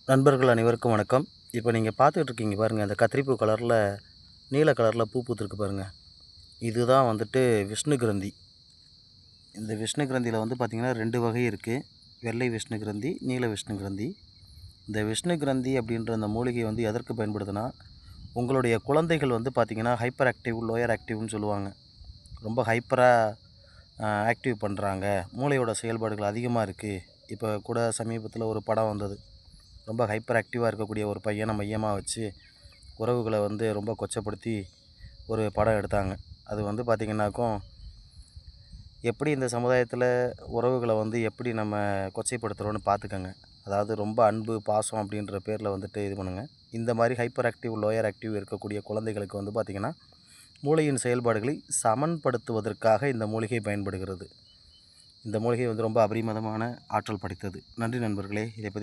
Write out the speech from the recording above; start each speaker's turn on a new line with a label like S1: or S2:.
S1: நண்பர்கள் அனைவருக்கும் வணக்கம். இப்போ நீங்கள் பார்த்துக்கிட்டு இருக்கீங்க பாருங்கள், அந்த கத்திரிப்பூ கலரில் நீல கலரில் பூ பூத்துருக்கு பாருங்கள். இதுதான் வந்துட்டு விஷ்ணு கிரந்தி. இந்த விஷ்ணு கிரந்தியில் வந்து பார்த்திங்கன்னா 2 வகை இருக்குது. வெள்ளை விஷ்ணு கிரந்தி, நீல விஷ்ணு கிரந்தி. இந்த விஷ்ணு கிரந்தி அப்படின்ற அந்த மூலிகை வந்து எதற்கு பயன்படுதுன்னா, உங்களுடைய குழந்தைகள் வந்து பார்த்திங்கன்னா ஹைப்பர் ஆக்டிவ், லோயர் ஆக்டிவ்னு சொல்லுவாங்க. ரொம்ப ஹைப்பராக ஆக்டிவ் பண்ணுறாங்க, மூளையோட செயல்பாடுகள் அதிகமாக இருக்குது. இப்போ கூட சமீபத்தில் ஒரு படம் வந்தது. ரொம்ப ஹைப்பர் ஆக்டிவாக இருக்கக்கூடிய ஒரு பையனை மையமாக வச்சு உறவுகளை வந்து ரொம்ப கொச்சப்படுத்தி ஒரு படம் எடுத்தாங்க. அது வந்து பார்த்திங்கனாக்கும், எப்படி இந்த சமுதாயத்தில் உறவுகளை வந்து எப்படி நம்ம கொச்சைப்படுத்துகிறோன்னு பார்த்துக்கங்க. அதாவது ரொம்ப அன்பு, பாசம் அப்படின்ற பேரில் வந்துட்டு இது பண்ணுங்கள். இந்த மாதிரி ஹைப்பர் ஆக்டிவ், லோயர் ஆக்டிவ் இருக்கக்கூடிய குழந்தைகளுக்கு வந்து பார்த்திங்கன்னா, மூளையின் செயல்பாடுகளை சமன்படுத்துவதற்காக இந்த மூலிகை பயன்படுகிறது. இந்த மூலிகை வந்து ரொம்ப அபரிமிதமான ஆற்றல் படைத்தது. நன்றி நண்பர்களே. இதை பற்றி